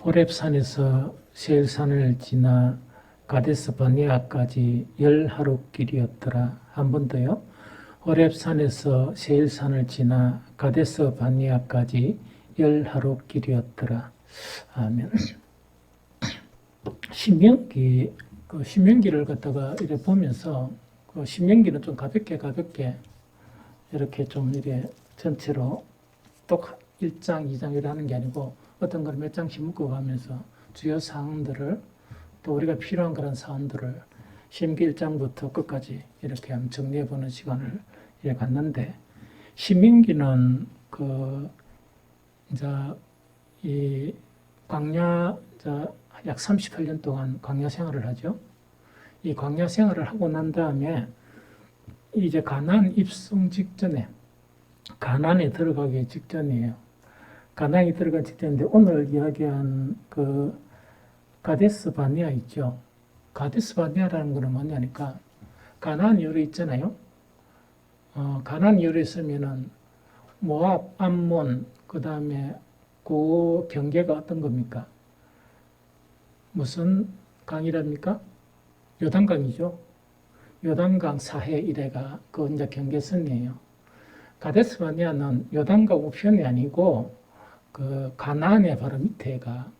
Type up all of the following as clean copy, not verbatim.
호렙산에서 세일산을 지나 가데스 바네아까지 10하루길이었더라. 한 번 더요. 호렙산에서 세일산을 지나 가데스 바네아까지 10하루길이었더라. 아멘. 신명기, 신명기를 갖다가 이렇게 보면서 신명기는 좀 가볍게 이렇게 좀 이렇게 전체로 똑 1장, 2장 이렇게 하는 게 아니고 어떤 걸 몇 장씩 묶어가면서 주요 사항들을 또 우리가 필요한 그런 사항들을 신명기 1장부터 끝까지 이렇게 한번 정리해보는 시간을 이렇게 갖는데, 신명기는 이제 이 광야, 약 38년 동안 광야 생활을 하죠. 이 광야 생활을 하고 난 다음에 이제 가나안 입성 직전에, 가나안에 들어가기 직전이에요. 가나안에 들어가기 직전인데, 오늘 이야기한 가데스 바네아 있죠. 가데스 바네아라는 거는 뭐냐니까, 가나안 요리 있잖아요. 가나안 요리 있으면은 모압, 암몬, 그 다음에 그 경계가 어떤 겁니까? 무슨 강이랍니까? 요단강이죠. 요단강 사해 이래가 그 이제 경계선이에요. 가데스 바네아는 요단강 우편이 아니고 그 가나안의 바로 밑에가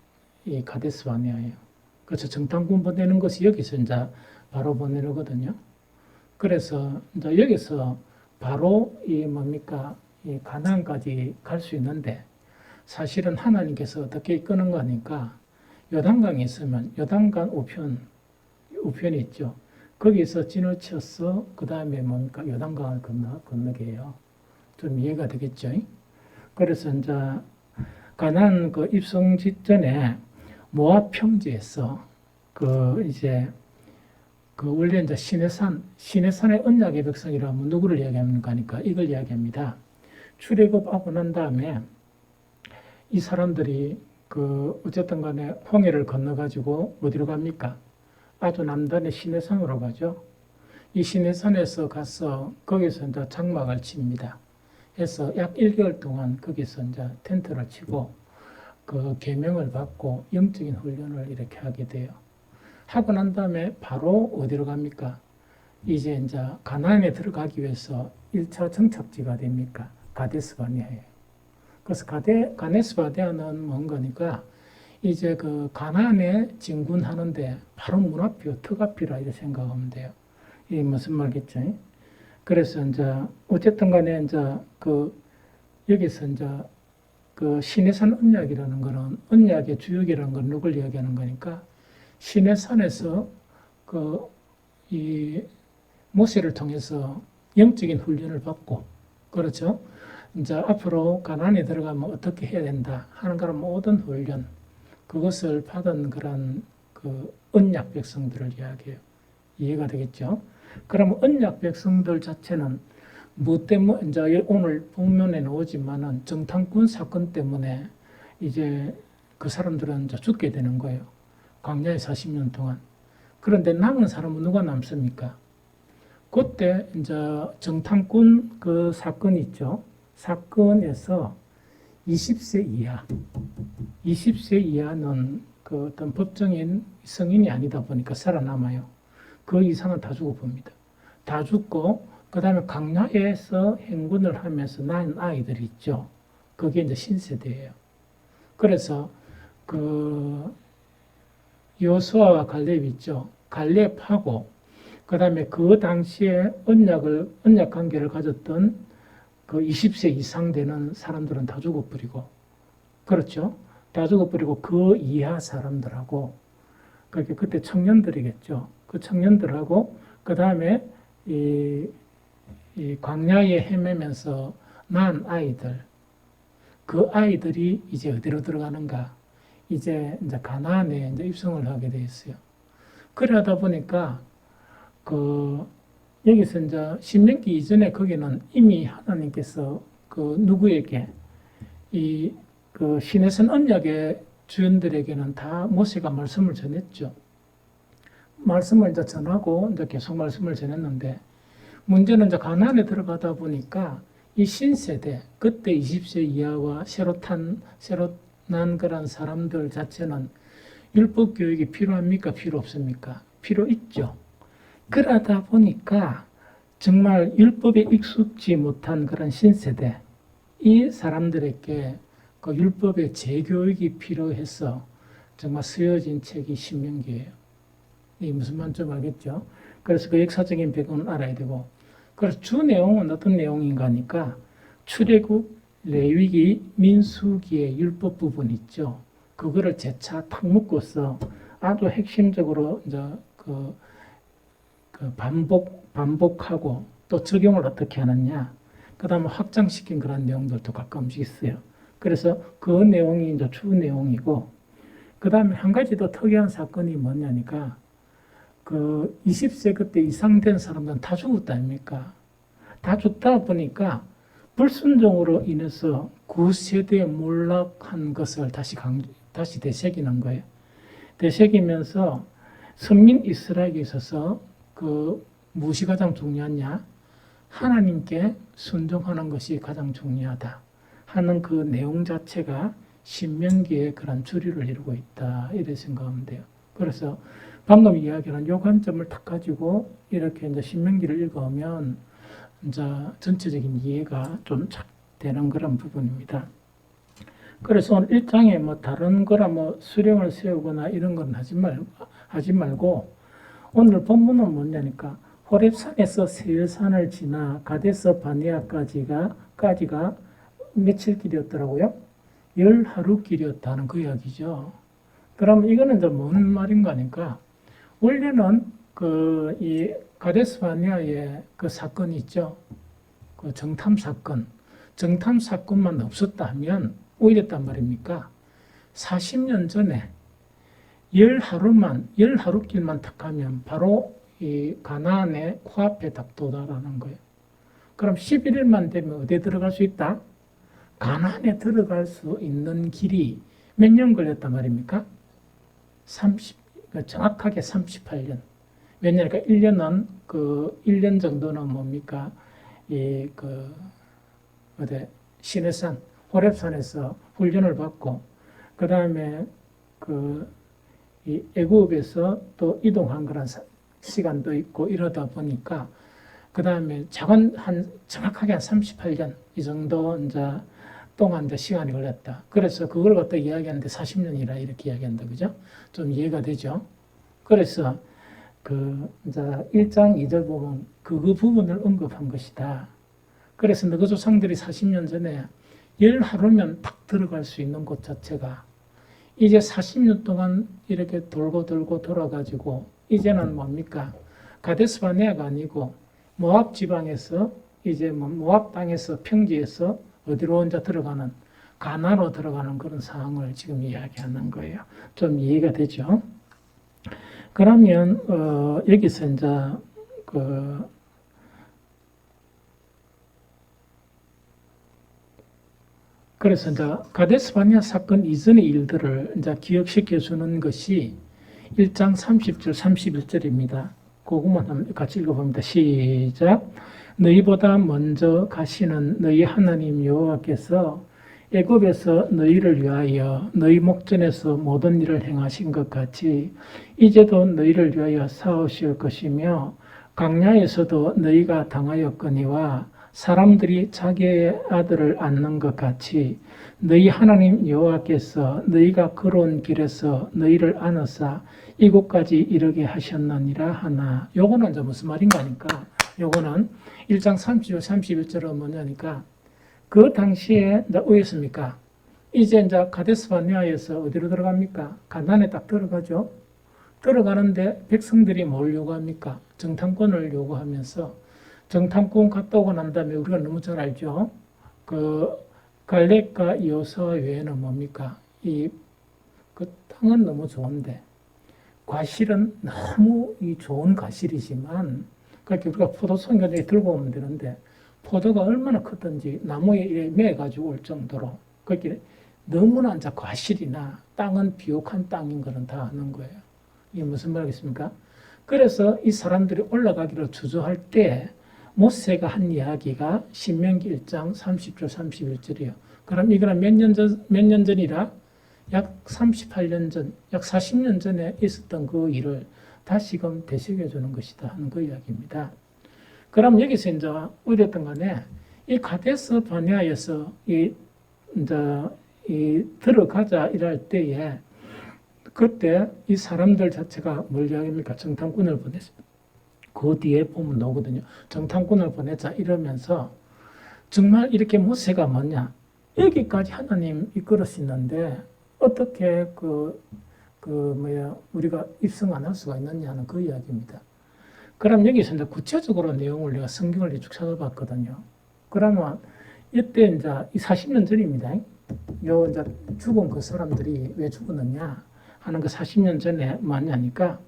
이 가데스 바네아예요. 그래서 정탐꾼 보내는 것이 여기서 이제 바로 보내거든요. 그래서 이제 여기서 바로 이 가나안까지 갈 수 있는데, 사실은 하나님께서 어떻게 이끄는 거니까 요단강에 있으면 요단강 우편이 있죠. 거기서 진을 쳐서 그 다음에 요단강을 건너게 해요. 좀 이해가 되겠죠? 그래서 이제 가나안 입성 직전에 모압 평지에서 원래 이제 시내산의 언약의 백성이라면 누구를 이야기합니까? 하니까 이걸 이야기합니다. 출애굽하고 난 다음에 이 사람들이 어쨌든 간에 홍해를 건너가지고 어디로 갑니까? 아주 남단의 시내산으로 가죠. 이 시내산에서 가서 거기서 이제 장막을 칩니다. 해서 약 1개월 동안 거기서 이제 텐트를 치고 그 계명을 받고 영적인 훈련을 이렇게 하게 돼요. 하고 난 다음에 바로 어디로 갑니까? 이제 가나안에 들어가기 위해서 1차 정착지가 됩니까? 가데스 바네아예요. 그래서 가데스 바네아는 뭔 거니까 이제 가나안에 진군하는데 바로 문 앞이요, 턱 앞이라 이렇게 생각하면 돼요. 이게 무슨 말겠죠? 그래서 어쨌든 간에 여기서 시내산 언약이라는 거는, 언약의 주역이라는 건 누굴 이야기하는 거니까, 시내산에서 이 모세를 통해서 영적인 훈련을 받고, 그렇죠? 이제 앞으로 가나안에 들어가면 어떻게 해야 된다 하는 그런 모든 훈련, 그것을 받은 그런 언약 백성들을 이야기해요. 이해가 되겠죠? 그러면 언약 백성들 자체는 뭐 때문에, 이제 오늘 본문에 나오지만은 정탐꾼 사건 때문에 이제 그 사람들은 이제 죽게 되는 거예요. 광야에 40년 동안. 그런데 남은 사람은 누가 남습니까? 그때 이제 정탐꾼 사건이 있죠. 사건에서 20세 이하는 어떤 법정인 성인이 아니다 보니까 살아남아요. 그 이상은 다 죽어봅니다. 다 죽고, 그 다음에 광야에서 행군을 하면서 낳은 아이들이 있죠. 그게 이제 신세대예요. 그래서 여호수아와 갈렙 있죠. 갈렙하고, 그 다음에 그 당시에 언약 관계를 가졌던 20세 이상 되는 사람들은 다 죽어버리고, 그렇죠? 다 죽어버리고 그 이하 사람들하고, 그때 청년들이겠죠. 그 청년들하고, 그 다음에 이 광야에 헤매면서 낳은 아이들, 그 아이들이 이제 어디로 들어가는가? 이제 가나안에 입성을 하게 돼 있어요. 그래 하다 보니까 여기서 이제 신명기 이전에 거기는 이미 하나님께서 누구에게 시내산 언약의 주인들에게는 다 모세가 말씀을 전했죠. 말씀을 이제 전하고 이제 계속 말씀을 전했는데, 문제는 이제 가나안에 들어가다 보니까 이 신세대, 그때 20세 이하와 새로 난 그런 사람들 자체는 율법 교육이 필요합니까? 필요 없습니까? 필요 있죠. 그러다 보니까 정말 율법에 익숙지 못한 그런 신세대, 이 사람들에게 그 율법의 재교육이 필요해서 정말 쓰여진 책이 신명기예요. 이 무슨 말인지 좀 알겠죠? 그래서 그 역사적인 배경은 알아야 되고, 그래서 주 내용은 어떤 내용인가 하니까 출애굽, 레위기, 민수기의 율법 부분 있죠. 그거를 재차 탁 묶어서 아주 핵심적으로 이제 그 반복하고 또 적용을 어떻게 하느냐. 그 다음에 확장시킨 그런 내용들도 가끔씩 있어요. 그래서 그 내용이 이제 주 내용이고, 그 다음에 한 가지 더 특이한 사건이 뭐냐니까, 그 20세 그때 이상 된 사람들은 다 죽었다 아닙니까? 다 죽다 보니까 불순종으로 인해서 9세대에 몰락한 것을 다시 되새기는 거예요. 되새기면서 선민 이스라엘에 있어서 그 무엇이 가장 중요하냐? 하나님께 순종하는 것이 가장 중요하다 하는 그 내용 자체가 신명기의 그런 주류를 이루고 있다, 이렇게 생각하면 돼요. 그래서 방금 이야기한 요 관점을 딱 가지고 이렇게 이제 신명기를 읽어오면 이제 전체적인 이해가 좀 되는 그런 부분입니다. 그래서 오늘 1장에 뭐 다른 거라 뭐 수령을 세우거나 이런 건 하지 말고 오늘 본문은 뭐냐니까 호렙산에서 세일산을 지나 가데스 바네아까지가 며칠 길이었더라고요? 10하루 길이었다는 그 이야기죠. 그럼 이거는 이제 뭔 말인가 하니까 원래는 이 가데스 바네아의 그 사건이 있죠. 그 정탐 사건만 없었다 하면 오히렸단 말입니까? 40년 전에 10하루 길만 딱 가면 바로 이 가나안의 코앞에 딱 도달하는 거예요. 그럼 11일만 되면 어디에 들어갈 수 있다? 가나안에 들어갈 수 있는 길이 몇 년 걸렸단 말입니까? 정확하게 38년. 몇 년이니까 1년은 1년 정도는 뭡니까? 시내산, 호렙산에서 훈련을 받고, 그 다음에 이 애굽에서 또 이동한 그런 시간도 있고 이러다 보니까, 그 다음에 정확하게 한 38년 이 정도 이제 동안 이제 시간이 걸렸다. 그래서 그걸 갖다 이야기하는데 40년이라 이렇게 이야기한다. 그죠? 좀 이해가 되죠? 그래서 이제 1장 2절 보면 그 부분을 언급한 것이다. 그래서 너그 조상들이 40년 전에 10하루면 딱 들어갈 수 있는 곳 자체가 이제 40년 동안 이렇게 돌고 돌아가지고 이제는 뭡니까? 가데스 바네아가 아니고 모압 지방에서 이제 모압 땅에서 평지에서 어디로 혼자 들어가는 가나안으로 들어가는 그런 상황을 지금 이야기하는 거예요. 좀 이해가 되죠? 그러면 여기서 이제 그래서 이제 가데스 바네아 사건 이전의 일들을 이제 기억시켜 주는 것이 1장 30절 31절입니다. 그것만 같이 읽어봅니다. 시작. 너희보다 먼저 가시는 너희 하나님 여호와께서 애굽에서 너희를 위하여 너희 목전에서 모든 일을 행하신 것 같이 이제도 너희를 위하여 싸우실 것이며 광야에서도 너희가 당하였거니와 사람들이 자기의 아들을 안는 것 같이 너희 하나님 여호와께서 너희가 걸어온 길에서 너희를 안으사 이곳까지 이르게 하셨느니라 하나. 요거는 이제 무슨 말인가 하니까 요거는 1장 30절 31절은 뭐냐니까 그 당시에 이제 어디였습니까? 이제 이제 가데스 바네아에서 어디로 들어갑니까? 가나안에 딱 들어가죠. 들어가는데 백성들이 뭘 요구합니까? 정탐권을 요구하면서 정탐권 갔다 오고 난 다음에 우리가 너무 잘 알죠. 갈렙과 여호수아 외에는 뭡니까? 그 땅은 너무 좋은데 과실은 너무 좋은 과실이지만 그렇게 우리가 포도송이를 들고 오면 되는데 포도가 얼마나 컸든지 나무에 매가지고 올 정도로 그렇게 너무나 이제 과실이나 땅은 비옥한 땅인 거는 다 아는 거예요. 이게 무슨 말이겠습니까? 그래서 이 사람들이 올라가기를 주저할 때 모세가 한 이야기가 신명기 1장 30절 31절이에요. 그럼 이거는 몇 년 전이라 약 38년 전, 약 40년 전에 있었던 그 일을 다시금 되새겨 주는 것이다 하는 그 이야기입니다. 그럼 여기서 이제 어쨌든 간에 이 가데스 바네아에서 이 들어가자 이럴 때에 그때 이 사람들 자체가 뭘 이야기합니까? 정탐꾼을 보냈어요. 그 뒤에 보면 나오거든요. 정탐꾼을 보내자 이러면서 정말 이렇게 모세가 뭐냐? 여기까지 하나님 이끌었었는데 어떻게 우리가 입성 안 할 수가 있느냐는 그 이야기입니다. 그럼 여기서 이제 구체적으로 내용을 내가 성경을 쭉 찾아봤거든요. 그러면 이때 이제 이 40년 전입니다. 요 이제 죽은 그 사람들이 왜 죽었느냐 하는 그 40년 전에 뭐냐니까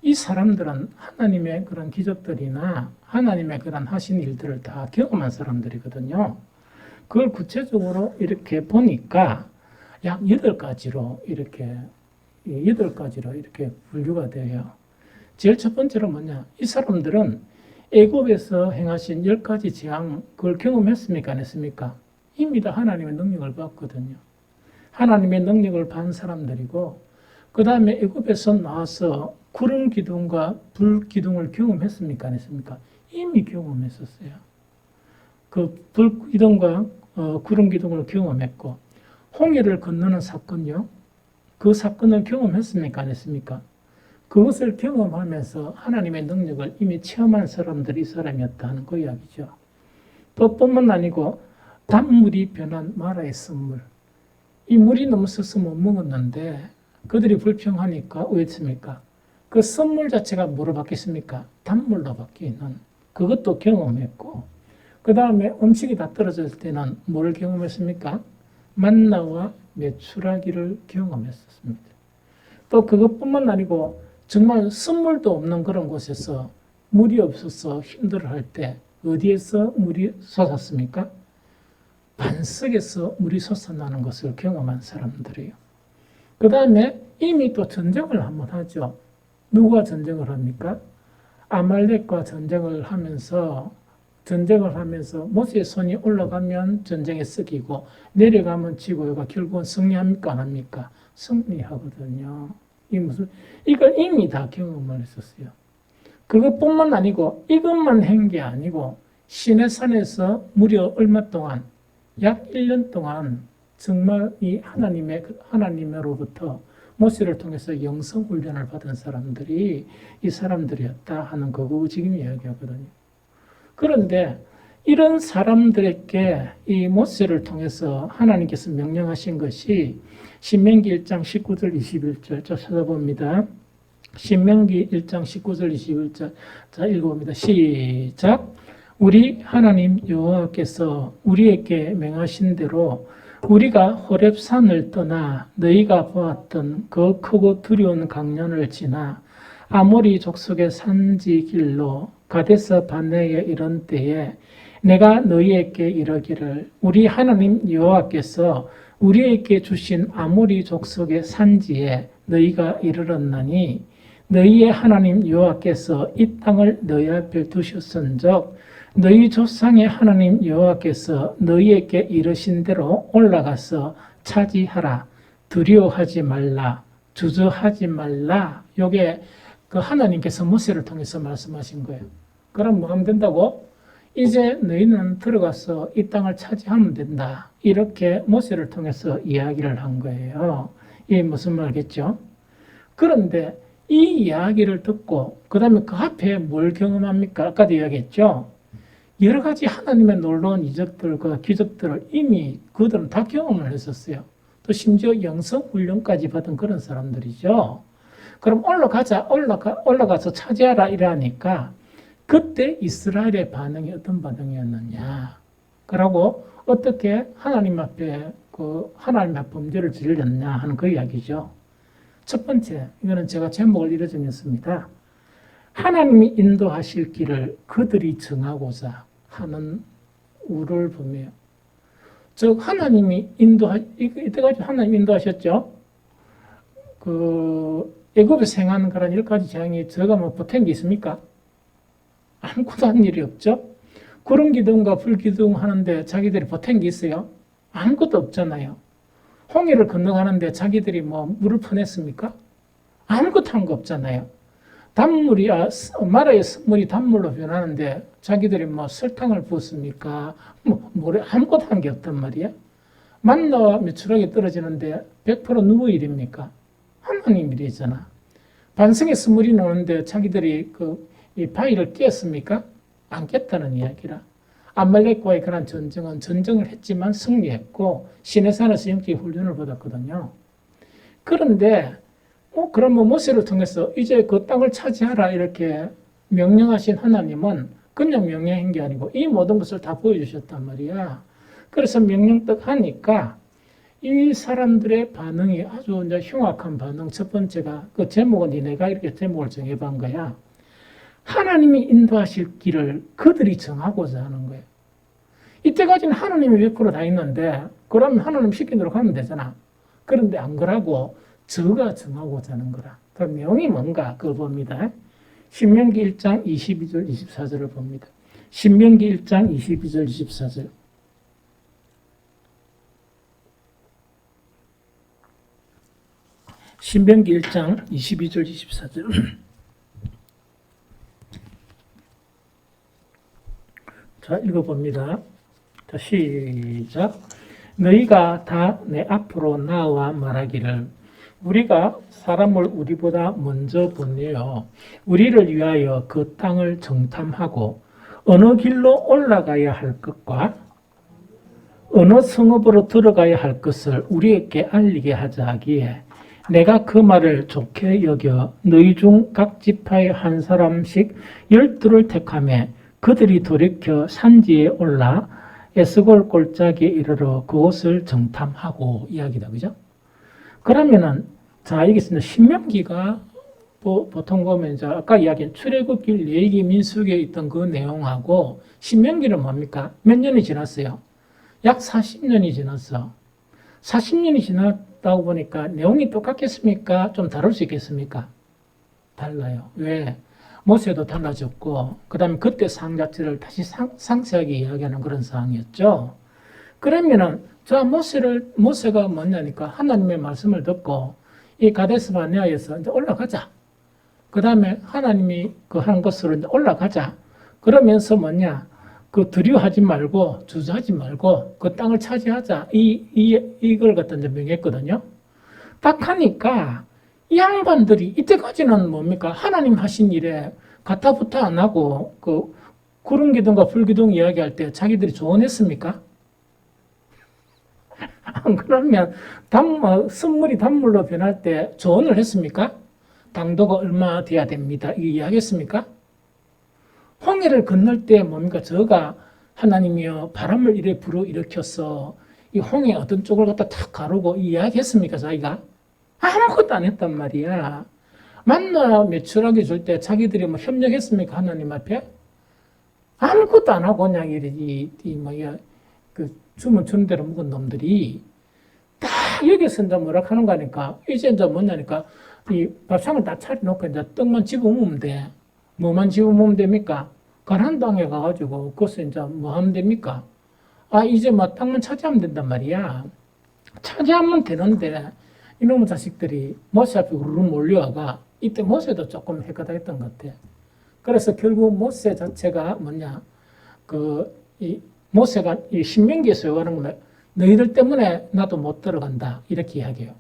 이 사람들은 하나님의 그런 기적들이나 하나님의 그런 하신 일들을 다 경험한 사람들이거든요. 그걸 구체적으로 이렇게 보니까 약 8가지로 이렇게 분류가 돼요. 제일 첫 번째로 뭐냐? 이 사람들은 애굽에서 행하신 10가지 재앙 그걸 경험했습니까? 안 했습니까? 이미 다 하나님의 능력을 봤거든요. 하나님의 능력을 본 사람들이고 그 다음에 애굽에서 나와서 구름 기둥과 불 기둥을 경험했습니까? 안 했습니까? 이미 경험했었어요. 그 불 기둥과 구름 기둥을 경험했고 홍해를 건너는 사건요. 그 사건을 경험했습니까? 안 했습니까? 그것을 경험하면서 하나님의 능력을 이미 체험한 사람들이 이 사람이었다는 그 이야기죠. 또 뿐만 아니고 단물이 변한 마라의 선물. 이 물이 너무 써서 못 먹었는데 그들이 불평하니까 어떻습니까? 그 선물 자체가 뭐로 바뀌었습니까? 단물로 바뀌는 그것도 경험했고 그 다음에 음식이 다 떨어졌을 때는 뭘 경험했습니까? 만나와 메추라기를 경험했었습니다. 또 그것뿐만 아니고 정말 선물도 없는 그런 곳에서 물이 없어서 힘들어할 때 어디에서 물이 솟았습니까? 반석에서 물이 솟아나는 것을 경험한 사람들이에요. 그 다음에 이미 또 전쟁을 한번 하죠. 누가 전쟁을 합니까? 아말렉과 전쟁을 하면서 모세의 손이 올라가면 전쟁에 쓰기고 내려가면 지고요가 결국은 승리합니까? 안 합니까? 승리하거든요. 이걸 이미 다 경험을 했었어요. 그것뿐만 아니고 이것만 한 게 아니고 시내산에서 무려 얼마 동안 약 1년 동안 정말 이 하나님으로부터 모세를 통해서 영성 훈련을 받은 사람들이 이 사람들이었다 하는 거고 지금 이야기하거든요. 그런데 이런 사람들에게 이 모세를 통해서 하나님께서 명령하신 것이 신명기 1장 19절 21절 찾아봅니다. 신명기 1장 19절 21절 자 읽어봅니다. 시작. 우리 하나님 여호와께서 우리에게 명하신 대로 우리가 호렙산을 떠나 너희가 보았던 그 크고 두려운 강연을 지나 아모리 족속의 산지 길로 가데스 바네에 이른 때에 내가 너희에게 이르기를 우리 하나님 여호와께서 우리에게 주신 아모리 족속의 산지에 너희가 이르렀나니 너희의 하나님 여호와께서 이 땅을 너희 앞에 두셨은즉 너희 조상의 하나님 여호와께서 너희에게 이르신 대로 올라가서 차지하라. 두려워하지 말라. 주저하지 말라. 요게 그 하나님께서 모세를 통해서 말씀하신 거예요. 그럼 뭐 하면 된다고? 이제 너희는 들어가서 이 땅을 차지하면 된다. 이렇게 모세를 통해서 이야기를 한 거예요. 이게 무슨 말겠죠? 그런데 이 이야기를 듣고 그 다음에 그 앞에 뭘 경험합니까? 아까도 이야기했죠? 여러 가지 하나님의 놀라운 이적들과 기적들을 이미 그들은 다 경험을 했었어요. 또 심지어 영성 훈련까지 받은 그런 사람들이죠. 그럼 올라가서 차지하라 이러니까 그때 이스라엘의 반응이 어떤 반응이었느냐. 그러고 어떻게 하나님 앞에 범죄를 저질렀냐 하는 그 이야기죠. 첫 번째, 이거는 제가 제목을 이렇게 정했습니다. 하나님이 인도하실 길을 그들이 정하고자 하는 우를 보며, 즉 하나님이 이때까지 하나님 인도하셨죠. 애굽에서 행하는 그런 10가지 재앙이 저가 뭐 보탠 게 있습니까? 아무것도 한 일이 없죠. 구름 기둥과 불 기둥 하는데 자기들이 보탠 게 있어요? 아무것도 없잖아요. 홍해를 건너가는데 자기들이 뭐 물을 퍼냈습니까? 아무것도 한 거 없잖아요. 단물이, 마라의 물이 단물로 변하는데 자기들이 뭐 설탕을 부었습니까? 뭐, 뭐래, 아무것도 한 게 없단 말이야. 만나와 메추라기 떨어지는데 100% 누구 일입니까? 하나님 일이잖아. 반성에서 물이 나오는데 자기들이 이 바위를 깼습니까? 안 깼다는 이야기라. 아말렉과의 그런 전쟁은 전쟁을 했지만 승리했고 시내산에서 영적 훈련을 받았거든요. 그런데 그러면 모세를 통해서 이제 그 땅을 차지하라 이렇게 명령하신 하나님은 그냥 명령한 게 아니고 이 모든 것을 다 보여주셨단 말이야. 그래서 명령딱 하니까 이 사람들의 반응이 아주 이제 흉악한 반응. 첫 번째가 그 제목은 내가 이렇게 제목을 정해본 거야. 하나님이 인도하실 길을 그들이 정하고자 하는 거예요. 이때까지는 하나님이 100%다 있는데 그러면 하나님 시킨 대로 가면 되잖아. 그런데 안 그러고 저가 정하고자 하는 거라. 그 내용이 뭔가 그걸 봅니다. 신명기 1장 22절 24절을 봅니다. 신명기 1장 22절 24절. 신명기 1장 22절 24절. 자, 읽어봅니다. 자, 시작. 너희가 다 내 앞으로 나와 말하기를 우리가 사람을 우리보다 먼저 보내어 우리를 위하여 그 땅을 정탐하고 어느 길로 올라가야 할 것과 어느 성읍으로 들어가야 할 것을 우리에게 알리게 하자 하기에 내가 그 말을 좋게 여겨 너희 중 각 지파의 한 사람씩 12를 택하며 그들이 돌이켜 산지에 올라 에스골 골짜기에 이르러 그곳을 정탐하고 이야기다. 그죠? 그러면은, 자, 여기 있습니다. 신명기가 보통 보면 이제 아까 이야기한 출애굽길, 레위기, 민수기에 있던 그 내용하고 신명기는 뭡니까? 몇 년이 지났어요? 약 40년이 지났어. 40년이 지났다고 보니까 내용이 똑같겠습니까? 좀 다를 수 있겠습니까? 달라요. 왜? 모세도 달라졌고, 그 다음에 그때 상황 자체를 다시 상세하게 이야기하는 그런 상황이었죠. 그러면은, 자, 모세가 뭐냐니까 하나님의 말씀을 듣고, 이 가데스 바네아에서 이제 올라가자. 그 다음에 하나님이 그 한 것으로 이제 올라가자. 그러면서 뭐냐, 두려워하지 말고, 주저하지 말고, 그 땅을 차지하자. 이걸 갖다 이제 명했거든요. 딱 하니까, 이 양반들이 이때까지는 뭡니까? 하나님 하신 일에 가타부타 안 하고 구름기둥과 불기둥 이야기할 때 자기들이 조언했습니까? 안 그러면 선물이 단물로 변할 때 조언을 했습니까? 당도가 얼마 돼야 됩니다. 이 이야기했습니까? 홍해를 건널 때 뭡니까? 저가 하나님이여 바람을 이래 불어일으켜서 이 홍해 어떤 쪽을 갖다 탁 가르고 이야기했습니까? 자기가? 아무것도 안 했단 말이야. 만나 매출하게 줄 때 자기들이 뭐 협력했습니까? 하나님 앞에? 아무것도 안 하고 그냥 주문 주는 대로 묵은 놈들이 딱 여기서 이제 뭐라 하는 거니까 이제 이제 뭐냐니까 이 밥상을 다 차려놓고 이제 떡만 집어먹으면 돼. 뭐만 집어먹으면 됩니까? 가나안 땅에 가가지고 그것을 이제 뭐 하면 됩니까? 이제 뭐 땅만 차지하면 된단 말이야. 차지하면 되는데 이놈의 자식들이 모세 앞에 우르르 몰려와가 이때 모세도 조금 헷갈렸던 것 같아. 그래서 결국 모세 자체가 뭐냐, 모세가 이 신명기에서 요구하는 거면 너희들 때문에 나도 못 들어간다. 이렇게 이야기해요.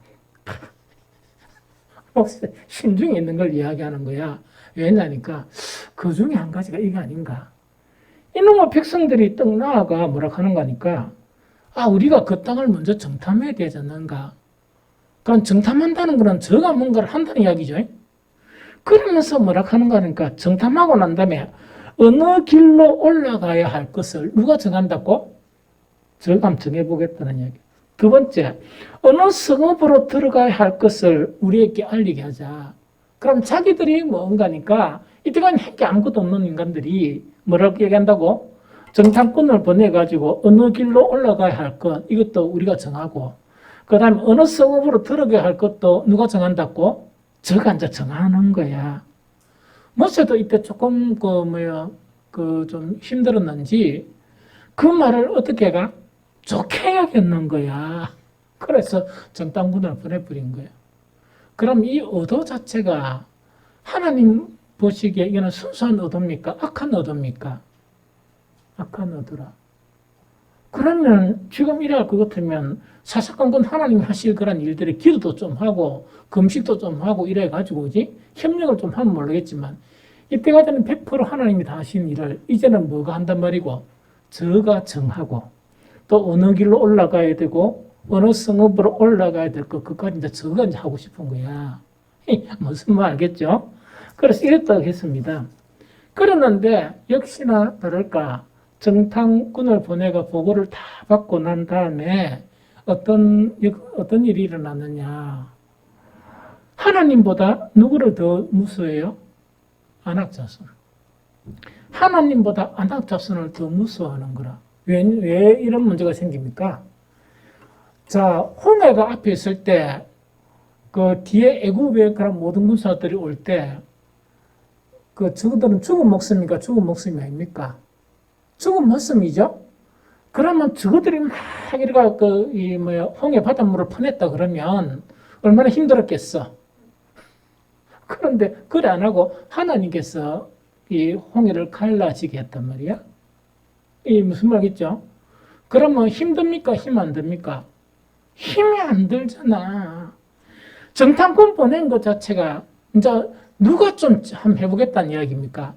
모세 심중에 있는 걸 이야기하는 거야. 왜냐니까 그 중에 한 가지가 이게 아닌가. 이놈의 백성들이 떡 나아가 뭐라 하는 거니까 우리가 그 땅을 먼저 정탐해야 되지 않는가. 그럼 정탐한다는 거는 저가 뭔가를 한다는 이야기죠. 그러면서 뭐라 하는 거니까 정탐하고 난 다음에 어느 길로 올라가야 할 것을 누가 정한다고? 저가 한번 정해보겠다는 이야기. 두 번째, 어느 성읍으로 들어가야 할 것을 우리에게 알리게 하자. 그럼 자기들이 뭔가니까 이때까지 한 게 아무것도 없는 인간들이 뭐라고 얘기한다고? 정탐꾼을 보내가지고 어느 길로 올라가야 할 것, 이것도 우리가 정하고 그 다음에 어느 성읍으로 들어가야 할 것도 누가 정한다고? 저가 이제 정하는 거야. 모세도 이때 조금 좀 힘들었는지 그 말을 어떻게 해가? 좋게 여겼는 거야. 그래서 정탐꾼을 보내버린 거예요. 그럼 이 의도 자체가 하나님 보시기에 이거는 순수한 의도입니까? 악한 의도입니까? 악한 의도라. 그러면 지금 이래 할 것 같으면 사사건건 하나님이 하실 그런 일들이 기도도 좀 하고 금식도 좀 하고 이래 가지고 그지 협력을 좀 하면 모르겠지만 이때가 되면 100% 하나님이 다 하신 일을 이제는 뭐가 한단 말이고 저가 정하고 또 어느 길로 올라가야 되고 어느 성읍으로 올라가야 될 것 그까지 이제 저가 이제 하고 싶은 거야. 무슨 말 알겠죠? 그래서 이랬다고 했습니다. 그러는데 역시나 다를까 정탐꾼을 보내가 보고를 다 받고 난 다음에 어떤 일이 일어났느냐. 하나님보다 누구를 더 무서워해요? 안악자손. 하나님보다 안악자손을 더 무서워하는 거라. 왜 이런 문제가 생깁니까? 자, 홍해가 앞에 있을 때, 그 뒤에 애굽의 그런 모든 군사들이 올 때, 저들은 죽은 목숨입니까? 죽은 목숨이 아닙니까? 죽은 목숨이죠? 그러면 저들이 막 이렇게 홍해 바닷물을 퍼냈다 그러면 얼마나 힘들었겠어. 그런데 그래 안 하고 하나님께서 이 홍해를 갈라지게 했단 말이야. 이 무슨 말이겠죠? 그러면 힘듭니까? 힘 안 듭니까? 힘이 안 들잖아. 정탐꾼 보낸 것 자체가 이제 누가 좀 한번 해보겠다는 이야기입니까?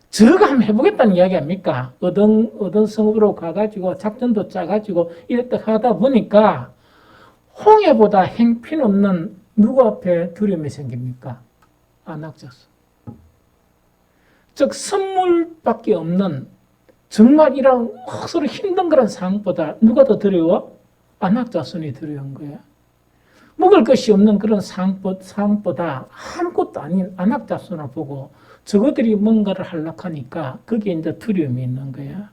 저가 한번 해보겠다는 이야기 아닙니까? 어떤 성읍으로 가가지고 작전도 짜가지고 이랬다 하다 보니까 홍해보다 행필없는 누구 앞에 두려움이 생깁니까? 안악자손. 즉 선물밖에 없는 정말 이런 서로 힘든 그런 상황보다 누가 더 두려워? 안악자손이 두려운 거야. 먹을 것이 없는 그런 상황보다 아무것도 아닌 안악자손을 보고 저것들이 뭔가를 하려하니까 거기에 이제 두려움이 있는 거야.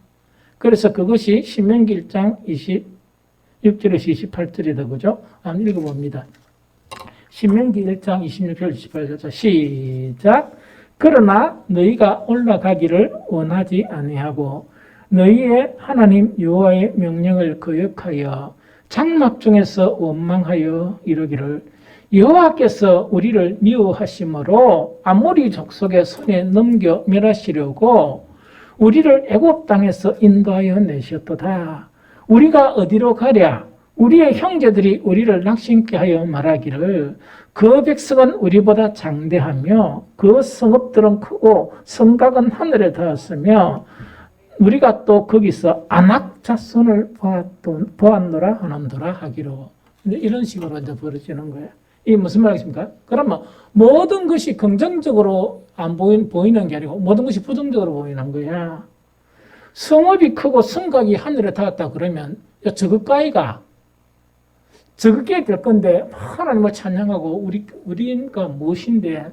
그래서 그것이 신명기 1장 26절에서 28절이다. 그죠? 한번 읽어봅니다. 신명기 1장 26절 28절 시작. 그러나 너희가 올라가기를 원하지 아니하고 너희의 하나님 여호와의 명령을 거역하여 장막 중에서 원망하여 이르기를 여호와께서 우리를 미워하심으로 아모리 족속의 손에 넘겨 멸하시려고 우리를 애굽 땅에서 인도하여 내셨도다. 우리가 어디로 가랴? 우리의 형제들이 우리를 낙심케 하여 말하기를 그 백성은 우리보다 장대하며 그 성읍들은 크고 성곽은 하늘에 닿았으며 우리가 또 거기서 안악 자손을 보았노라 하는도라 하기로. 이런 식으로 이제 벌어지는 거예요. 이게 무슨 말이십니까? 그러면 모든 것이 긍정적으로 안 보이는 게 아니고 모든 것이 부정적으로 보이는 거야. 성읍이 크고 성곽이 하늘에 닿았다 그러면 저것까지가 저것게 될 건데 하나님을 찬양하고 우리가 무엇인데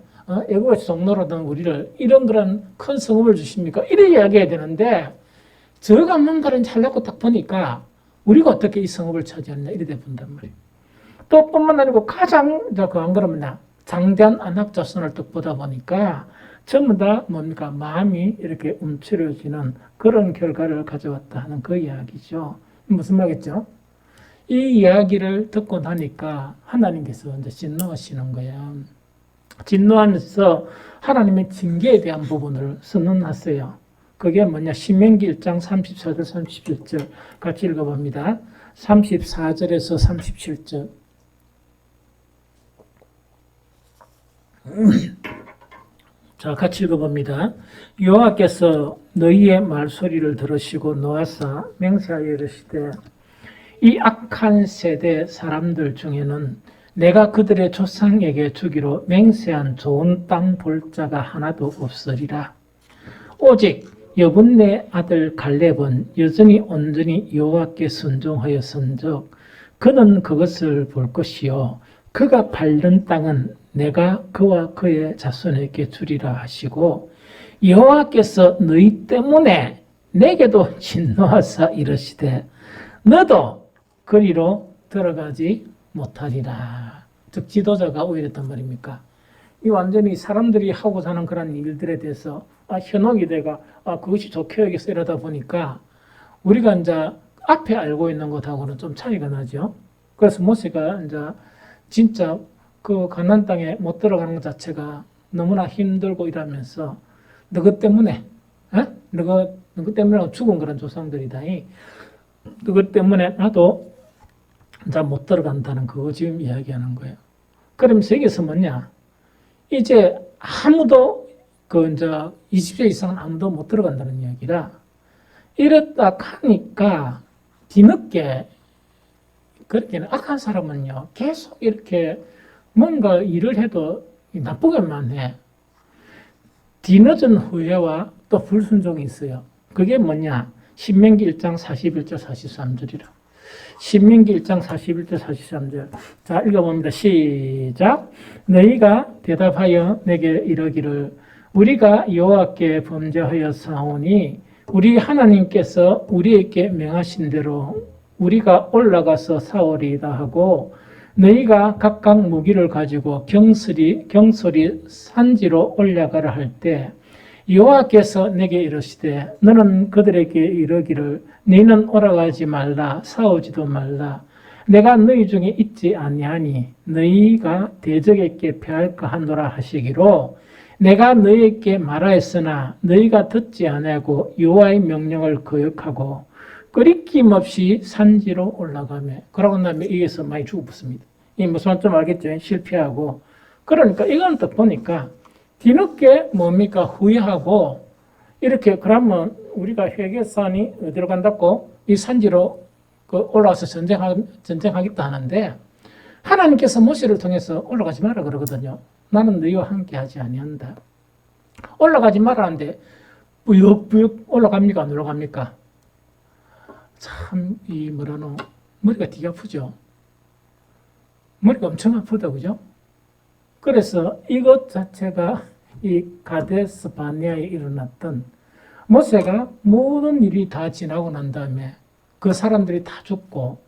애국에서 종로로던 우리를 이런 그런 큰 성읍을 주십니까? 이래 이야기해야 되는데 저가 뭔가를 잘나고 딱 보니까 우리가 어떻게 이 성읍을 차지했나 이래 돼 본단 말이에요. 또 뿐만 아니고 가장 안 그러면 장대한 안악자손을 딱 보다 보니까 전부 다 뭡니까? 마음이 이렇게 움츠려지는 그런 결과를 가져왔다 하는 그 이야기죠. 무슨 말이겠죠? 이 이야기를 듣고 나니까 하나님께서 이제 진노하시는 거야. 진노하면서 하나님의 징계에 대한 부분을 선언하세요. 그게 뭐냐? 신명기 1장 34절 37절 같이 읽어봅니다. 34절에서 37절. 자, 같이 읽어봅니다. 여호와께서 너희의 말소리를 들으시고 노하사 맹세하여 이르시되 이 악한 세대 사람들 중에는 내가 그들의 조상에게 주기로 맹세한 좋은 땅 볼 자가 하나도 없으리라. 오직 여분네 아들 갈렙은 여전히 온전히 여호와께 순종하였은즉 그는 그것을 볼 것이요 그가 밟는 땅은 내가 그와 그의 자손에게 주리라 하시고 여호와께서 너희 때문에 내게도 진노하사 이르시되 너도 거리로 들어가지 못하리라. 즉 지도자가 오히렸단 말입니까? 이 완전히 사람들이 하고 사는 그런 일들에 대해서 현혹이 돼가 그것이 좋게 여기서 이러다 보니까 우리가 이제 앞에 알고 있는 것하고는 좀 차이가 나죠. 그래서 모세가 이제 진짜 그 가나안 땅에 못 들어가는 것 자체가 너무나 힘들고 이러면서 너희 때문에, 너희 때문에 죽은 그런 조상들이다. 너희 때문에 나도 이제 못 들어간다는 그거 지금 이야기하는 거예요. 그러면서 여기서 뭐냐? 이제 아무도 이제 20세 이상은 아무도 못 들어간다는 이야기라. 이랬다 하니까 뒤늦게 그렇게는 악한 사람은요 계속 이렇게 뭔가 일을 해도 나쁘게만 해. 뒤늦은 후회와 또 불순종이 있어요. 그게 뭐냐? 신명기 1장 41절 43절이라. 신명기 1장 41절 43절. 자, 읽어봅니다. 시작. 너희가 대답하여 내게 이르기를 우리가 여호와께 범죄하였사오니 우리 하나님께서 우리에게 명하신 대로 우리가 올라가서 싸우리이다 하고 너희가 각각 무기를 가지고 경솔히 산지로 올라가라 할 때 여호와께서 내게 이르시되 너는 그들에게 이르기를 너희는 올라가지 말라 싸우지도 말라 내가 너희 중에 있지 아니하니 너희가 대적에게 패할까 하노라 하시기로 내가 너희에게 말하였으나 너희가 듣지 아니하고 여호와의 명령을 거역하고 끄리낌 없이 산지로 올라가며 그러고 나면 이에서 많이 죽어붙습니다. 이 무슨 말인지 좀 알겠죠? 실패하고. 그러니까 이건 또 보니까 뒤늦게 뭡니까? 후회하고 이렇게 그러면 우리가 회개산이 어디로 간다고? 이 산지로 올라와서 전쟁하겠다 하는데 하나님께서 모세를 통해서 올라가지 마라 그러거든요. 나는 너희와 함께 하지 아니한다. 올라가지 말라는데 부역부역 올라갑니까? 안 올라갑니까? 참, 머리가 되게 아프죠? 머리가 엄청 아프다, 그죠? 그래서 이것 자체가 이 가데스 바네아에 일어났던 모세가 모든 일이 다 지나고 난 다음에 그 사람들이 다 죽고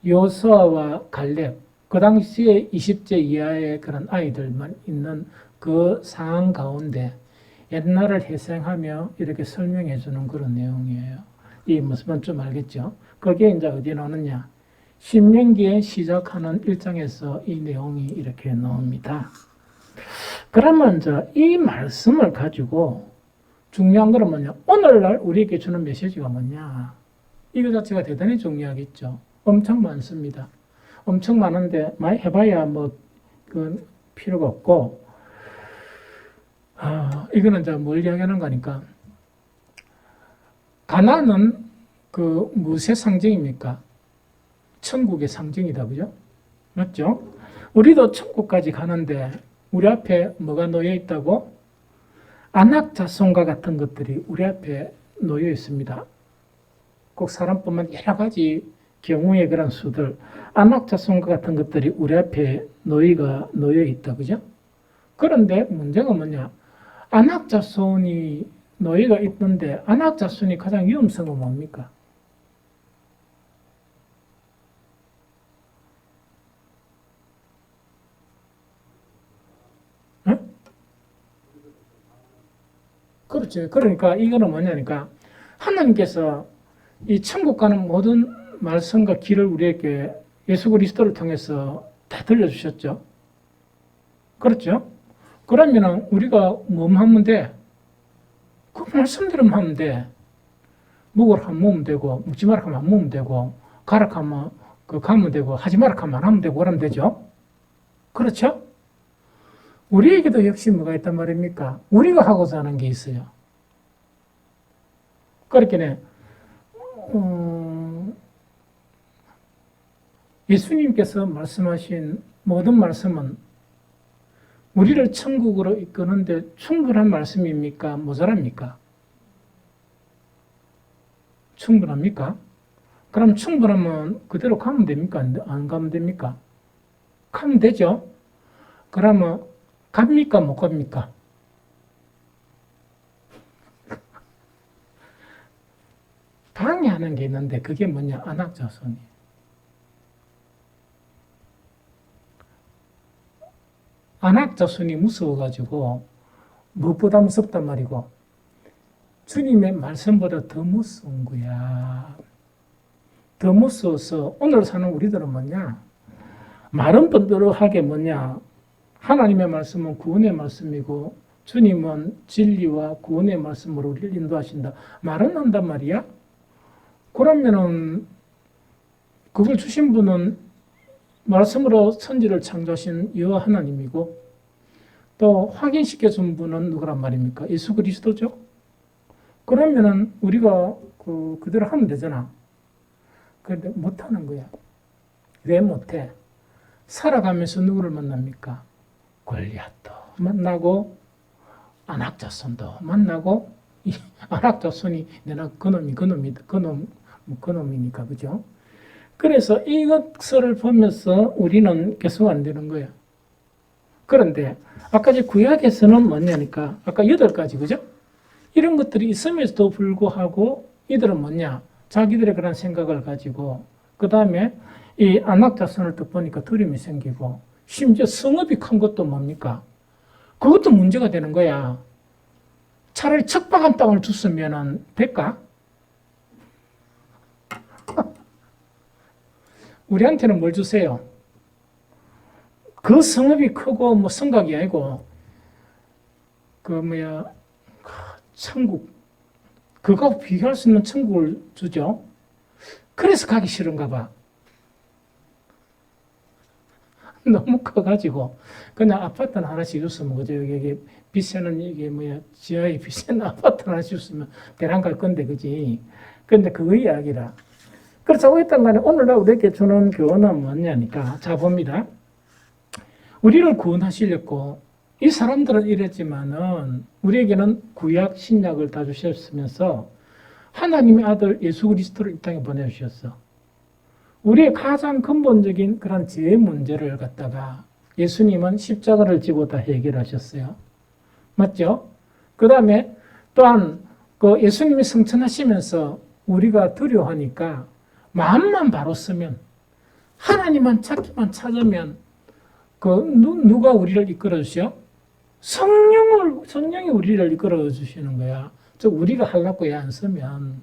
여호수아와 갈렙, 그 당시에 20세 이하의 그런 아이들만 있는 그 상황 가운데 옛날을 회상하며 이렇게 설명해 주는 그런 내용이에요. 이 무슨 말인지 좀 알겠죠? 거기에 이제 어디에 나오느냐? 신명기에 시작하는 1장에서 이 내용이 이렇게 나옵니다. 그러면 이제 이 말씀을 가지고 중요한 것은 뭐냐? 오늘날 우리에게 주는 메시지가 뭐냐? 이거 자체가 대단히 중요하겠죠. 엄청 많습니다. 엄청 많은데 많이 해봐야 그 필요가 없고 이거는 이제 뭘 이야기하는 거니까 가나안은 그 무엇의 상징입니까? 천국의 상징이다, 그죠? 맞죠? 우리도 천국까지 가는데 우리 앞에 뭐가 놓여 있다고? 안악자손과 같은 것들이 우리 앞에 놓여 있습니다. 꼭 사람뿐만 여러 가지 경우의 그런 수들, 안악자손과 같은 것들이 우리 앞에 놓여 있다, 그죠? 그런데 문제가 뭐냐? 안악자손이 놓여가 있는데 안악자손이 가장 위험성은 뭡니까? 응? 그렇죠. 그러니까 이거는 뭐냐니까 하나님께서 이 천국 가는 모든 말씀과 길을 우리에게 예수 그리스도를 통해서 다 들려주셨죠. 그렇죠? 그러면은 우리가 뭐 하면 돼? 그 말씀대로 하면 돼. 먹으라 하면 먹으면 되고, 먹지 마라 하면 안 먹으면 되고, 가라 하면 가면 되고, 하지 마라 하면 안 하면 되고, 그러면 되죠? 그렇죠? 우리에게도 역시 뭐가 있단 말입니까? 우리가 하고자 하는 게 있어요. 그렇게 예수님께서 말씀하신 모든 말씀은 우리를 천국으로 이끄는데 충분한 말씀입니까? 모자랍니까? 충분합니까? 그럼 충분하면 그대로 가면 됩니까? 안 가면 됩니까? 가면 되죠? 그러면 갑니까? 못 갑니까? 방해하는 게 있는데 그게 뭐냐? 안악자손이에요. 안악자손이 무서워가지고 무엇보다 무섭단 말이고 주님의 말씀보다 더 무서운 거야. 더 무서워서 오늘 사는 우리들은 뭐냐? 말은 번들어하게 뭐냐? 하나님의 말씀은 구원의 말씀이고 주님은 진리와 구원의 말씀으로 우리를 인도하신다. 말은 한단 말이야? 그러면은 그걸 주신 분은 말씀으로 천지를 창조하신 여호와 하나님이고 또 확인시켜 준 분은 누구란 말입니까? 예수 그리스도죠. 그러면은 우리가 그대로 하면 되잖아. 그런데 못하는 거야. 왜 못해? 살아가면서 누구를 만납니까? 골리앗도 만나고 안악자손도 만나고 이 안악자손이 내가 그놈이니까 그죠? 그래서 이것을 보면서 우리는 계속 안 되는 거예요. 그런데 아까 구약에서는 뭐냐니까 아까 8가지 그죠? 이런 것들이 있음에도 불구하고 이들은 뭐냐? 자기들의 그런 생각을 가지고 그 다음에 이 안악자손을 또 보니까 두려움이 생기고 심지어 성읍이 큰 것도 뭡니까? 그것도 문제가 되는 거야. 차라리 척박한 땅을 줬으면 될까? 우리한테는 뭘 주세요? 그 성읍이 크고 뭐 성곽이 아니고 천국 그거 비교할 수 있는 천국을 주죠. 그래서 가기 싫은가 봐. 너무 커가지고 그냥 아파트는 하나씩 줬으면 그죠? 여기 빚세는 지하에 빚세는 아파트 하나씩 줬으면 대란 갈 건데 그지? 근데 그거 이야기라. 그렇다고 했단 말이야. 오늘날 우리에게 주는 교훈은 뭐냐니까. 자 봅니다. 우리를 구원하시려고 이 사람들은 이랬지만은 우리에게는 구약 신약을 다 주셨으면서 하나님의 아들 예수 그리스도를 이 땅에 보내주셨어. 우리의 가장 근본적인 그런 죄의 문제를 갖다가 예수님은 십자가를 지고 다 해결하셨어요. 맞죠? 그 다음에 또한 그 예수님이 성천하시면서 우리가 두려워하니까 마음만 바로 쓰면 하나님만 찾기만 찾으면 누가 우리를 이끌어 주시오? 성령이 우리를 이끌어 주시는 거야. 즉 우리가 하려고 애 안 쓰면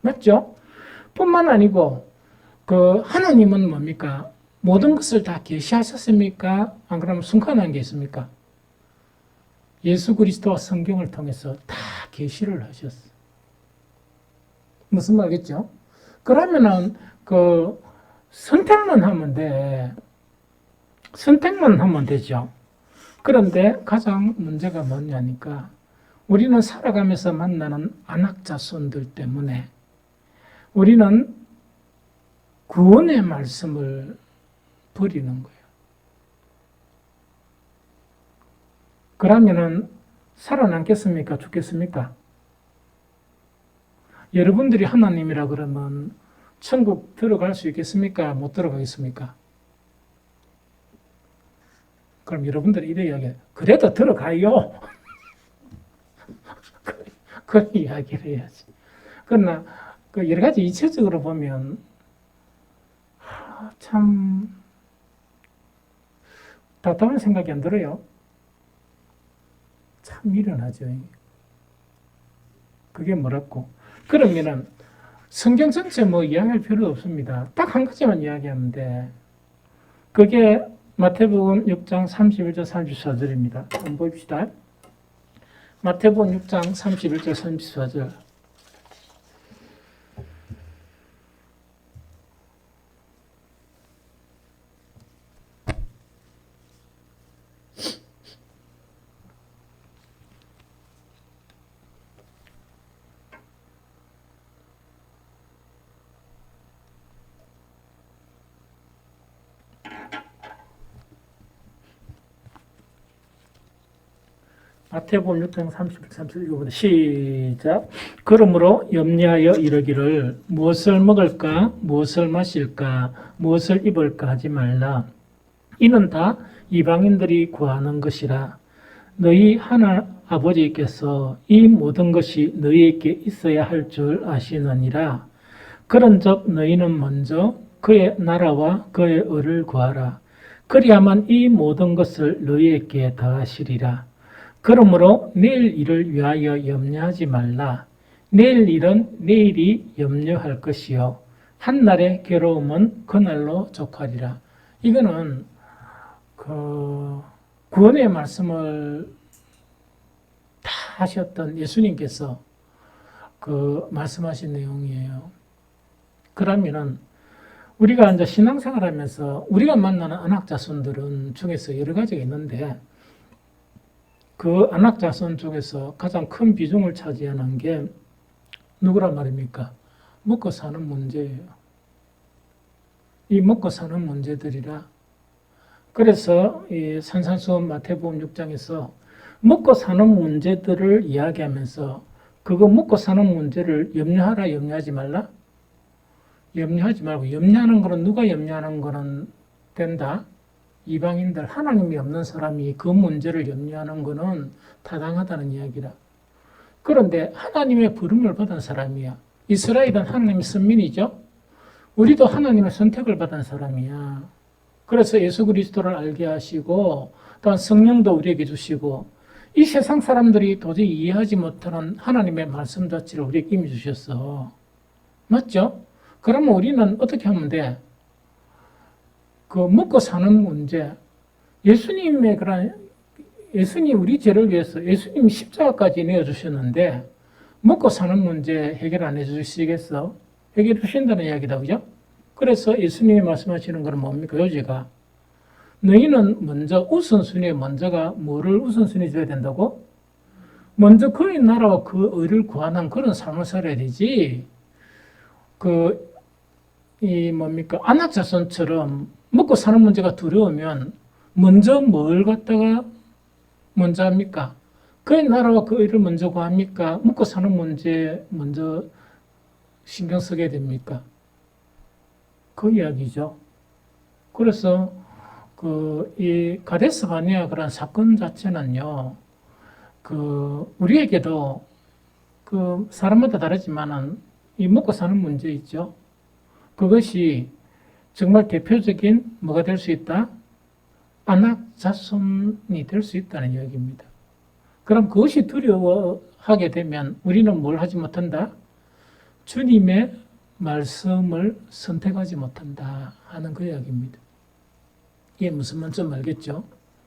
맞죠? 뿐만 아니고 하나님은 뭡니까? 모든 것을 다 계시하셨습니까? 안 그러면 순간한 게 있습니까? 예수 그리스도와 성경을 통해서 다 계시를 하셨어. 무슨 말이겠죠? 그러면은 선택만 하면 돼. 선택만 하면 되죠. 그런데 가장 문제가 뭐냐니까 우리는 살아가면서 만나는 안악자손들 때문에 우리는 구원의 말씀을 버리는 거예요. 그러면은 살아남겠습니까? 죽겠습니까? 여러분들이 하나님이라 그러면 천국 들어갈 수 있겠습니까? 못 들어가겠습니까? 그럼 여러분들이 이래 이야기해요. 그래도 들어가요. 그 이야기를 해야지. 그러나 여러 가지 이체적으로 보면 참 답답한 생각이 안 들어요. 참 미련하죠. 그게 뭐라고? 그러면은 성경 전체 이야기할 필요 없습니다. 딱 한 가지만 이야기하는데 그게 마태복음 6장 31절 34절입니다. 한번 봅시다. 마태복음 6장 31절 34절. 마태복음 6장 31절 읽어보자. 시작. 그러므로 염려하여 이르기를 무엇을 먹을까, 무엇을 마실까, 무엇을 입을까 하지 말라. 이는 다 이방인들이 구하는 것이라. 너희 하나 아버지께서 이 모든 것이 너희에게 있어야 할 줄 아시느니라. 그런즉 너희는 먼저 그의 나라와 그의 의를 구하라. 그리하면 이 모든 것을 너희에게 더하시리라. 그러므로 내일 일을 위하여 염려하지 말라. 내일 일은 내일이 염려할 것이요 한날의 괴로움은 그날로 족하리라. 이거는 그 구원의 말씀을 다 하셨던 예수님께서 그 말씀하신 내용이에요. 그러면은 우리가 이제 신앙생활 하면서 우리가 만나는 안악자손들은 중에서 여러 가지가 있는데 그 안악자손 중에서 가장 큰 비중을 차지하는 게 누구란 말입니까? 먹고 사는 문제예요. 이 먹고 사는 문제들이라. 그래서 이 산상수훈 마태복음 6장에서 먹고 사는 문제들을 이야기하면서 그거 먹고 사는 문제를 염려하라, 염려하지 말라? 염려하지 말고, 염려하는 거는 누가 염려하는 거는 된다? 이방인들, 하나님이 없는 사람이 그 문제를 염려하는 거는 타당하다는 이야기라. 그런데 하나님의 부름을 받은 사람이야. 이스라엘은 하나님의 선민이죠. 우리도 하나님의 선택을 받은 사람이야. 그래서 예수 그리스도를 알게 하시고 또한 성령도 우리에게 주시고 이 세상 사람들이 도저히 이해하지 못하는 하나님의 말씀 자체를 우리에게 이미 주셨어. 맞죠? 그러면 우리는 어떻게 하면 돼? 그 먹고 사는 문제, 예수님의 그런 예수님 우리 죄를 위해서 예수님이 십자가까지 내어주셨는데 먹고 사는 문제 해결 안 해주시겠어? 해결해 주신다는 이야기다, 그죠? 그래서 예수님이 말씀하시는 건 뭡니까? 요지가 너희는 먼저 우선순위에 먼저가 뭐를 우선순위 줘야 된다고? 먼저 그의 나라와 그 의를 구하는 그런 삶을 살아야 되지. 안악자손처럼 먹고 사는 문제가 두려우면 먼저 뭘 갖다가 먼저 합니까? 그의 나라와 그 의를 먼저 구합니까? 먹고 사는 문제 먼저 신경 쓰게 됩니까? 그 이야기죠. 그래서 이 가데스 바네아 그런 사건 자체는요, 우리에게도 사람마다 다르지만은 이 먹고 사는 문제 있죠. 그것이 정말 대표적인 뭐가 될 수 있다? 안악자손이 될 수 있다는 이야기입니다. 그럼 그것이 두려워하게 되면 우리는 뭘 하지 못한다? 주님의 말씀을 선택하지 못한다 하는 그 이야기입니다. 이게 무슨 말인지 알겠죠?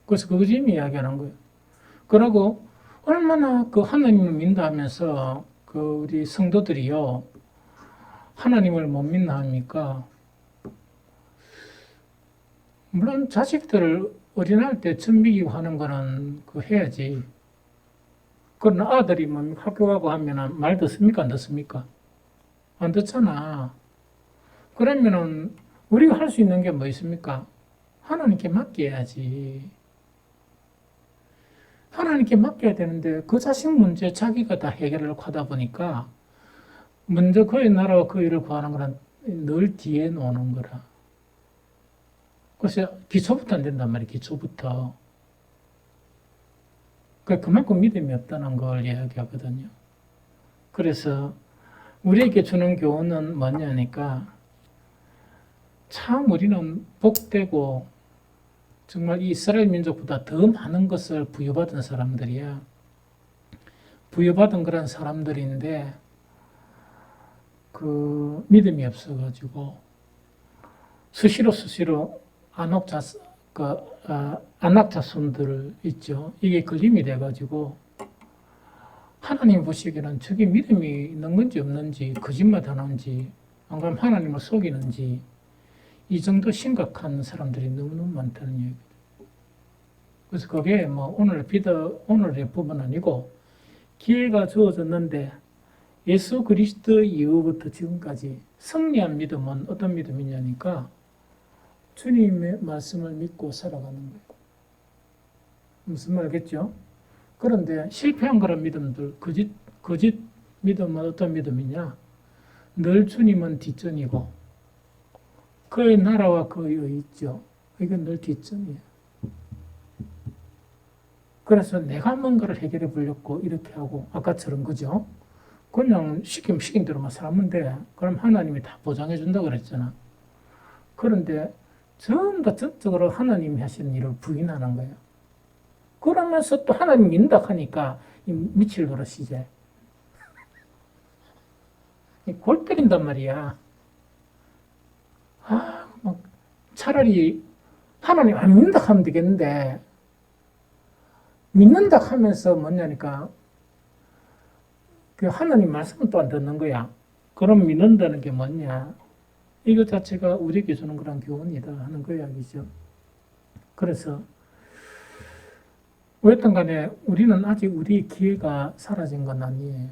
그래서 그거 지금 이야기하는 거예요. 그러고 얼마나 그 하나님을 믿는다 하면서 우리 성도들이요, 하나님을 못 믿나 합니까? 물론 자식들을 어린아이 때 젖먹이고 하는 거는 해야지. 그러나 아들이 학교 가고 하면은 말 듣습니까? 안 듣습니까? 안 듣잖아. 그러면은 우리가 할 수 있는 게 뭐 있습니까? 하나님께 맡겨야지. 하나님께 맡겨야 되는데 그 자식 문제 자기가 다 해결을 하다 보니까 먼저 그의 나라와 그 일을 구하는 거는 늘 뒤에 놓는 거라. 그래서 기초부터 안 된단 말이에요. 기초부터. 그만큼 믿음이 없다는 걸 이야기하거든요. 그래서 우리에게 주는 교훈은 뭐냐니까 참 우리는 복되고 정말 이 이스라엘 민족보다 더 많은 것을 부여받은 사람들이야. 부여받은 그런 사람들인데 믿음이 없어가지고 수시로 안악자손들 있죠. 이게 걸림이 돼가지고 하나님 보시기에는 저게 믿음이 있는 건지 없는지 거짓말 하는지 안 그러면 하나님을 속이는지 이 정도 심각한 사람들이 너무너무 많다는 얘기죠. 그래서 그게 오늘의 부분 아니고 기회가 주어졌는데 예수 그리스도 이후부터 지금까지 승리한 믿음은 어떤 믿음이냐니까 주님의 말씀을 믿고 살아가는 거예요. 무슨 말이겠죠? 그런데 실패한 그런 믿음들, 거짓 믿음은 어떤 믿음이냐? 늘 주님은 뒷전이고 그의 나라와 그의 의 있죠. 이건 늘 뒷전이에요. 그래서 내가 뭔가를 해결해 보려고 이렇게 하고 아까처럼 그죠? 그냥 시킨 대로만 살면 돼. 그럼 하나님이 다 보장해 준다 그랬잖아. 그런데 전부 다 전적으로 하나님이 하시는 일을 부인하는 거예요. 그러면서 또 하나님 믿는다 하니까 미칠 노릇이지. 골 때린단 말이야. 차라리 하나님 안 믿는다 하면 되겠는데, 믿는다 하면서 뭐냐니까, 그 하나님 말씀은 또 안 듣는 거야. 그럼 믿는다는 게 뭐냐? 이것 자체가 우리에게 주는 그런 교훈이다 하는 거 이야기죠. 그래서 어쨌든 간에 우리는 아직 우리의 기회가 사라진 건 아니에요.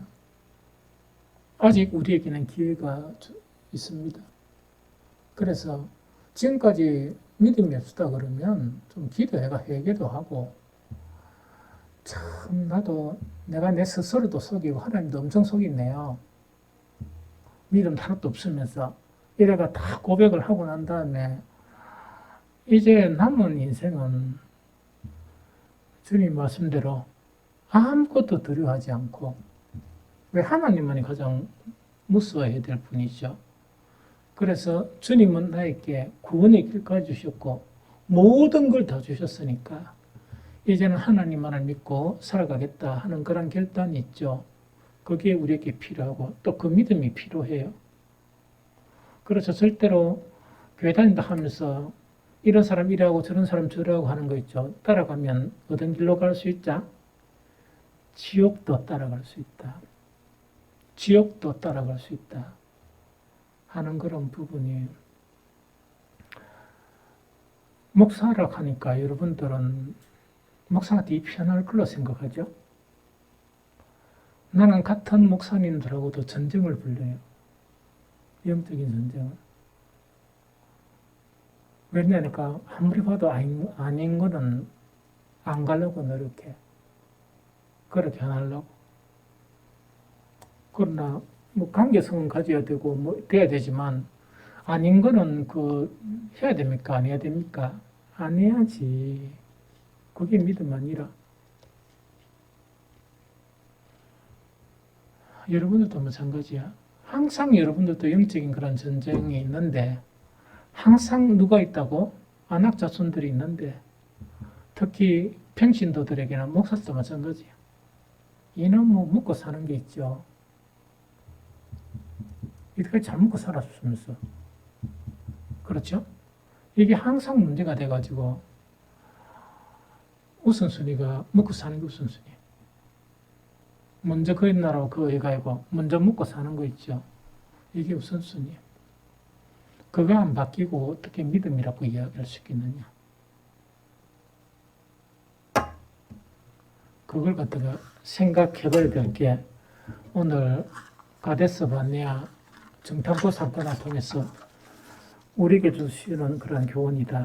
아직 우리에게는 기회가 있습니다. 그래서 지금까지 믿음이 없다 그러면 좀 기도해가 회개도 하고, 참 나도 내가 내 스스로도 속이고 하나님도 엄청 속이네요. 믿음 하나도 없으면서 이래가 다 고백을 하고 난 다음에 이제 남은 인생은 주님 말씀대로 아무것도 두려워하지 않고, 왜 하나님만이 가장 무서워해야 될 뿐이죠. 그래서 주님은 나에게 구원의 길까지 주셨고 모든 걸 다 주셨으니까 이제는 하나님만을 믿고 살아가겠다 하는 그런 결단이 있죠. 그게 우리에게 필요하고 또 그 믿음이 필요해요. 그래서 절대로 교회 다닌다 하면서 이런 사람 이래하고 저런 사람 저래하고 하는 거 있죠. 따라가면 어떤 길로 갈 수 있자? 지옥도 따라갈 수 있다. 지옥도 따라갈 수 있다 하는 그런 부분이, 목사라 하니까 여러분들은 목사가 되게 편할 걸로 생각하죠. 나는 같은 목사님들하고도 전쟁을 벌여요. 영적인 전쟁을. 왜냐니까 아무리 봐도 아닌 거는 안 가려고 노력해. 그렇게 안 하려고. 그러나 뭐 관계성은 가져야 되고 뭐 돼야 되지만 아닌 거는 해야 됩니까? 안 해야 됩니까? 안 해야지. 그게 믿음 아니라. 여러분들도 마찬가지야. 항상 여러분들도 영적인 그런 전쟁이 있는데, 항상 누가 있다고? 안악 자손들이 있는데, 특히 평신도들에게는 목사도 마찬가지야. 이는 뭐 먹고 사는 게 있죠. 이렇게 잘 먹고 살았으면서. 그렇죠? 이게 항상 문제가 돼가지고 우선순위가 먹고 사는 게 우선순위예요. 먼저 그 나라고 그거 가고 먼저 먹고 사는 거 있죠. 이게 우선순위예요. 그거 안 바뀌고 어떻게 믿음이라고 이야기할 수 있겠느냐. 그걸 갖다가 생각해봐야 될 게 오늘 가데스 바네아 정탐구 사건을 통해서 우리에게 주시는 그런 교훈이다.